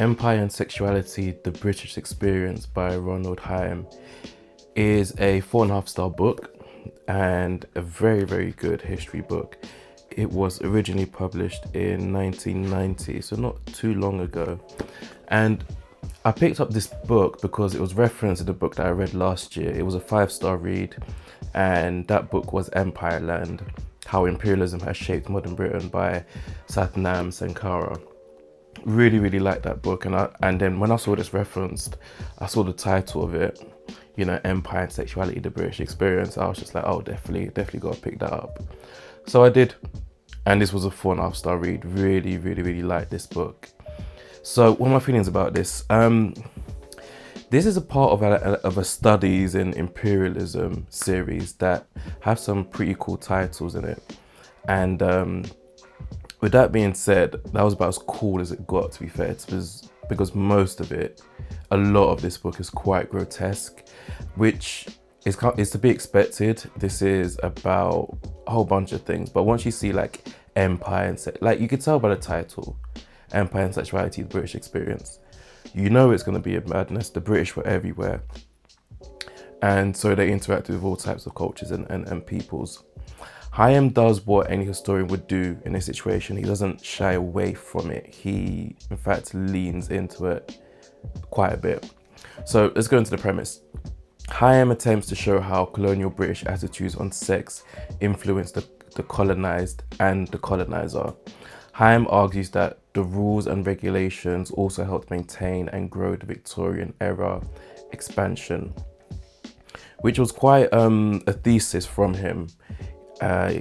Empire and Sexuality, The British Experience by Ronald Hyam is a 4.5-star book and a very, very good history book. It was originally published in 1990, so not too long ago. And I picked up this book because it was referenced in the book that I read last year. It was a 5-star read, and that book was Empire Land: How Imperialism Has Shaped Modern Britain by Satnam Sankara. Really, really liked that book, and then when I saw this referenced, I saw the title of it, Empire and Sexuality: The British Experience. I was just like, oh, definitely got to pick that up. So I did, and this was a 4.5-star read. Really, really, really liked this book. So what are my feelings about this? This is a part of a studies in imperialism series that have some pretty cool titles in it, and with that being said, that was about as cool as it got, to be fair, because most of it, a lot of this book is quite grotesque, which is to be expected. This is about a whole bunch of things, but once you see like Empire and like you could tell by the title, Empire and Sexuality: The British Experience, you know it's going to be a madness. The British were everywhere, and so they interacted with all types of cultures and peoples. Hyam does what any historian would do in this situation. He doesn't shy away from it. He, in fact, leans into it quite a bit. So let's go into the premise. Hyam attempts to show how colonial British attitudes on sex influenced the colonized and the colonizer. Hyam argues that the rules and regulations also helped maintain and grow the Victorian era expansion, which was quite a thesis from him.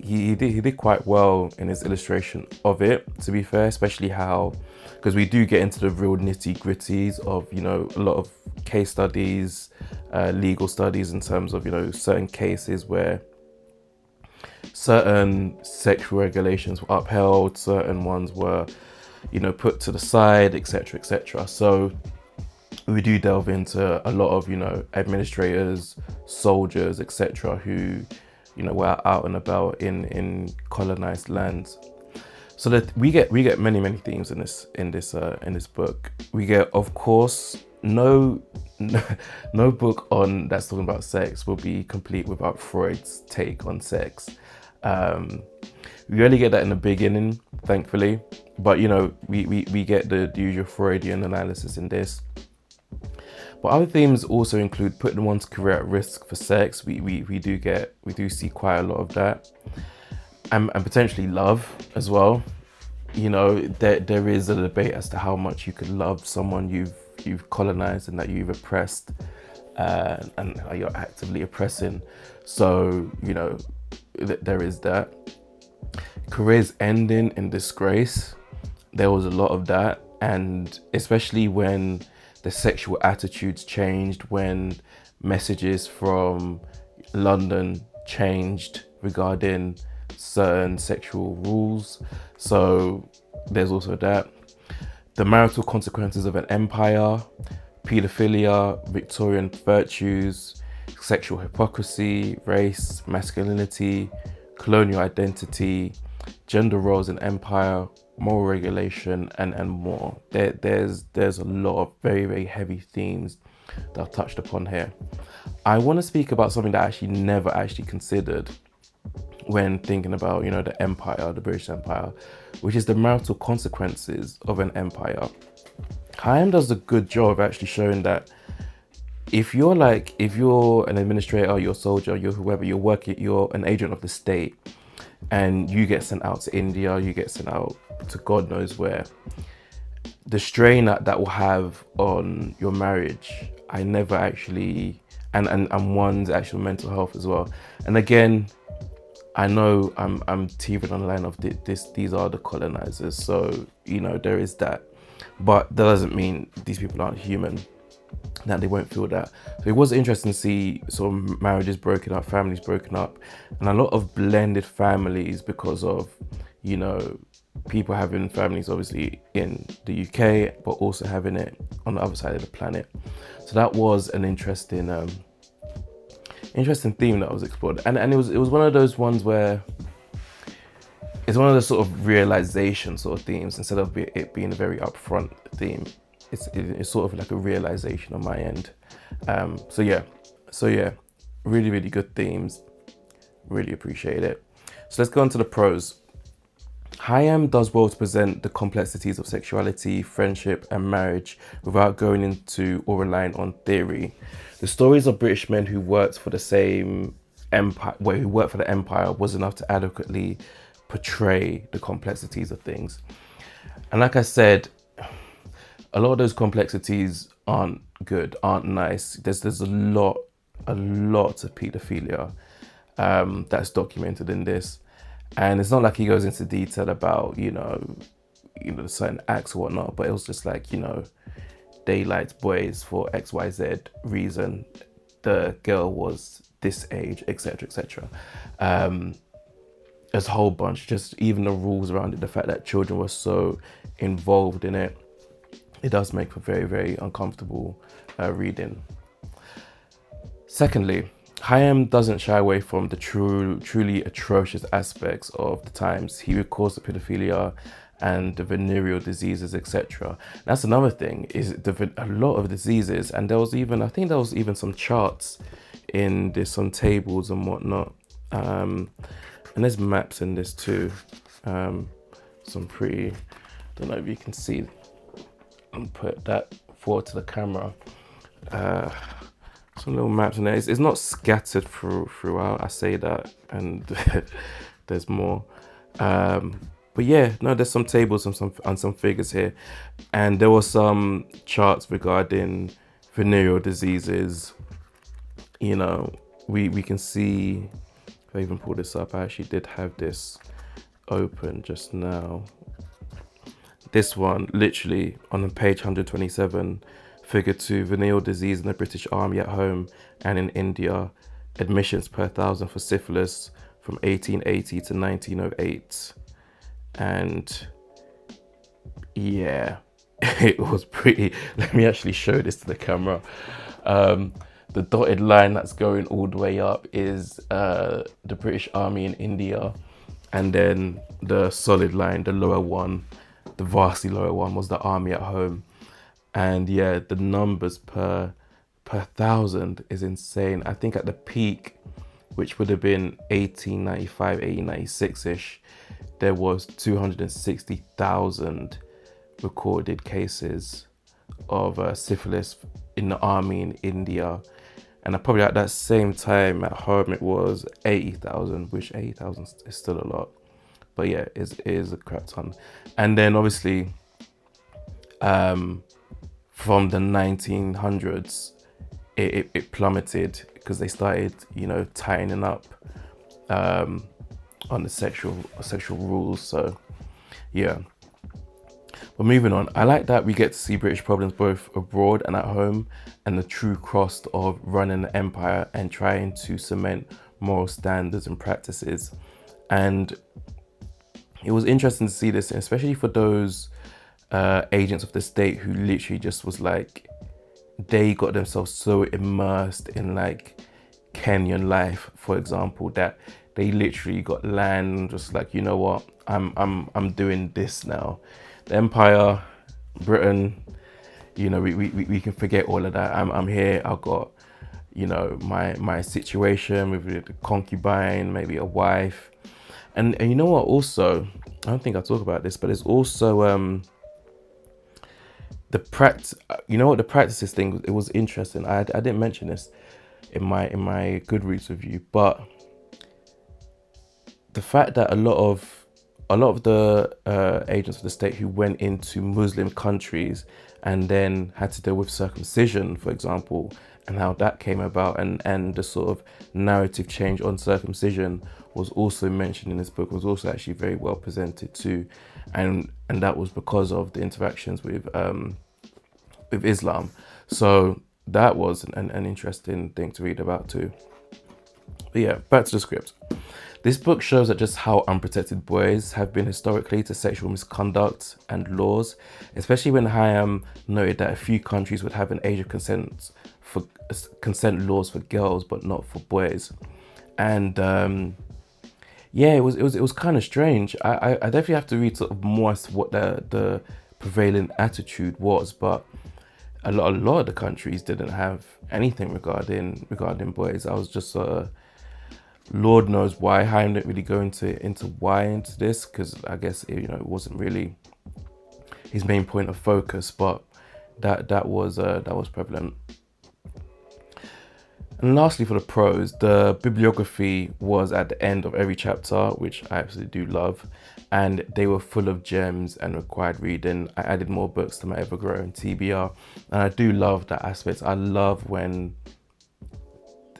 He did quite well in his illustration of it, to be fair, especially because we do get into the real nitty gritties of, a lot of case studies, legal studies in terms of, certain cases where certain sexual regulations were upheld, certain ones were, put to the side, etc., etc. So we do delve into a lot of, administrators, soldiers, etc., who were out and about in colonized lands. So that we get many themes in this book. We get, of course, no book on that's talking about sex will be complete without Freud's take on sex. We only get that in the beginning, thankfully, but we get the usual Freudian analysis in this. But other themes also include putting one's career at risk for sex. We do see quite a lot of that, and potentially love as well. There is a debate as to how much you could love someone you've colonized and that you've oppressed, and you're actively oppressing. So there is that. Careers ending in disgrace. There was a lot of that, and especially when the sexual attitudes changed, when messages from London changed regarding certain sexual rules. So there's also that. The marital consequences of an empire, paedophilia, Victorian virtues, sexual hypocrisy, race, masculinity, colonial identity, gender roles in empire, moral regulation, and more. There's a lot of very, very heavy themes that I've touched upon here. I want to speak about something that I actually never actually considered when thinking about, the empire, the British Empire, which is the marital consequences of an empire. Hyam does a good job of actually showing that if you're an administrator, you're a soldier, you're whoever, you're an agent of the state, and you get sent out to India, you get sent out to God knows where, the strain that will have on your marriage, I never actually, and one's actual mental health as well. And again, I know I'm teetering on the line of these are the colonizers, so there is that, but that doesn't mean these people aren't human, that they won't feel that. So it was interesting to see sort of marriages broken up, families broken up, and a lot of blended families because of people having families obviously in the UK, but also having it on the other side of the planet. So that was an interesting theme that was explored, and it was one of those ones where it's one of the sort of realization sort of themes instead of it being a very upfront theme. it's sort of like a realization on my end. So yeah, really, really good themes. Really appreciate it. So let's go on to the pros. Hyam does well to present the complexities of sexuality, friendship, and marriage without going into or relying on theory. The stories of British men who worked for the same empire, who worked for the empire, was enough to adequately portray the complexities of things. And like I said, a lot of those complexities aren't good, aren't nice. There's a lot of paedophilia that's documented in this. And it's not like he goes into detail about, certain acts or whatnot, but it was just like, they liked boys for XYZ reason. The girl was this age, etc., etc. There's a whole bunch, just even the rules around it, the fact that children were so involved in it, it does make for very, very uncomfortable reading. Secondly, Hyam doesn't shy away from the truly atrocious aspects of the times. He records the pedophilia and the venereal diseases, etc. That's another thing, is a lot of diseases, and I think there was even some charts in this, some tables and whatnot. And there's maps in this too. Some pretty, don't know if you can see, and put that forward to the camera. Some little maps in there. It's not scattered throughout. I say that, and there's more. But yeah, no, there's some tables and some figures here, and there were some charts regarding venereal diseases. We can see. If I even pull this up, I actually did have this open just now. This one, literally on page 127. Figure 2, venereal disease in the British Army at home and in India. Admissions per 1,000 for syphilis from 1880 to 1908. And yeah, it was pretty. Let me actually show this to the camera. The dotted line that's going all the way up is the British Army in India. And then the solid line, the lower one, the vastly lower one, was the army at home. And yeah, the numbers per 1,000 is insane. I think at the peak, which would have been 1895, 1896-ish, there was 260,000 recorded cases of syphilis in the army in India. And probably at that same time at home, it was 80,000, which 80,000 is still a lot. But yeah, it is a crap ton. And then obviously, from the 1900s, it plummeted because they started, tightening up on the sexual rules. So yeah. But moving on, I like that we get to see British problems both abroad and at home, and the true cost of running an empire and trying to cement moral standards and practices. And it was interesting to see this, especially for those agents of the state who literally just was like, they got themselves so immersed in like Kenyan life, for example, that they literally got land just like, you know what, I'm doing this now. The empire, Britain, we can forget all of that. I'm here. I've got, my situation with the concubine, maybe a wife, and you know what? Also, I don't think I talk about this, but there's also the practice. You know what? The practices thing. It was interesting. I didn't mention this in my Goodreads review, but the fact that a lot of the agents of the state who went into Muslim countries and then had to deal with circumcision, for example, and how that came about, and the sort of narrative change on circumcision was also mentioned in this book, was also actually very well presented too, and that was because of the interactions with Islam. So that was an interesting thing to read about too. But yeah, back to the script. This book shows that just how unprotected boys have been historically to sexual misconduct and laws, especially when Hyam noted that a few countries would have an age of consent laws for girls, but not for boys. And yeah, it was kind of strange. I definitely have to read sort of more as to what the prevailing attitude was, but a lot of the countries didn't have anything regarding boys. I was just Lord knows why. Hyam didn't really go into this, because I guess it wasn't really his main point of focus, but that was prevalent. And lastly, for the pros, the bibliography was at the end of every chapter, which I absolutely do love, and they were full of gems and required reading. I added more books to my ever-growing TBR, and I do love that aspect. I love when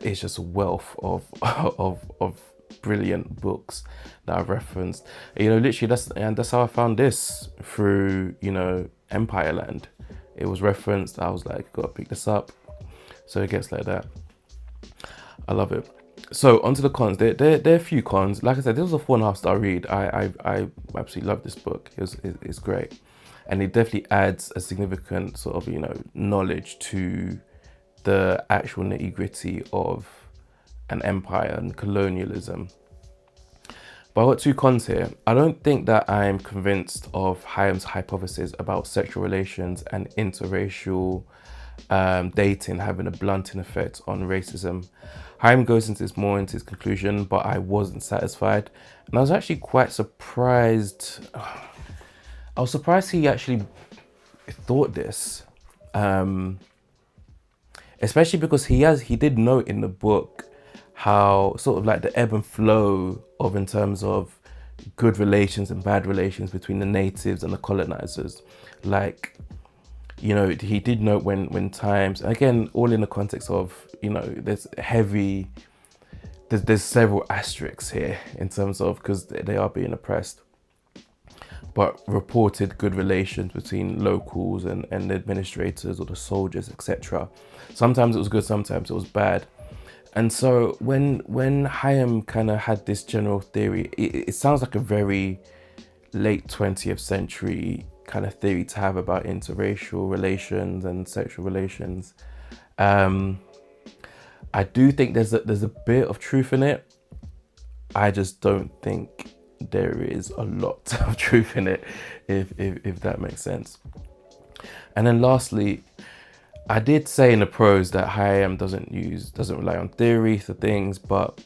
it's just a wealth of of brilliant books that I've referenced. Literally that's how I found this, through Empire Land. It was referenced. I was like, gotta pick this up. So it gets like that. I love it. So onto the cons. There are a few cons. Like I said, this was a 4.5-star read. I absolutely love this book. It's great, and it definitely adds a significant sort of knowledge to the actual nitty-gritty of an empire and colonialism. But I've got two cons here. I don't think that I'm convinced of Hyam's hypothesis about sexual relations and interracial dating having a blunting effect on racism. Hyam goes into this more into his conclusion, but I wasn't satisfied. And I was actually quite surprised. I was surprised he actually thought this. Especially because he did note in the book how sort of like the ebb and flow of, in terms of good relations and bad relations between the natives and the colonizers. Like, he did note when times, again, all in the context of, there's several asterisks here in terms of, because they are being oppressed, but reported good relations between locals and the administrators or the soldiers, etc. Sometimes it was good, sometimes it was bad. And so when Hyam kind of had this general theory, it sounds like a very late 20th century kind of theory to have about interracial relations and sexual relations. I do think there's a bit of truth in it. I just don't think there is a lot of truth in it, if that makes sense. And then lastly, I did say in the pros that Hyam doesn't rely on theory for things, but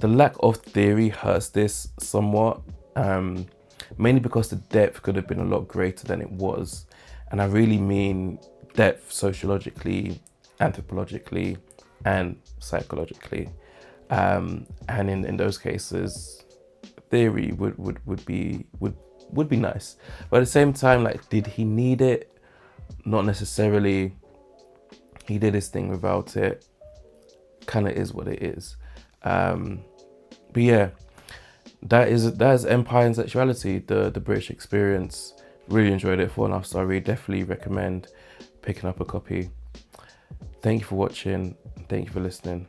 the lack of theory hurts this somewhat, mainly because the depth could have been a lot greater than it was. And I really mean depth sociologically, anthropologically, and psychologically. And in those cases, theory would be nice. But at the same time, like, did he need it? Not necessarily. He did his thing without it. Kind of is what it is. But yeah, that is Empire and Sexuality, the British experience. Really enjoyed it. 4.5-star read. Definitely recommend picking up a copy. Thank you for watching. Thank you for listening.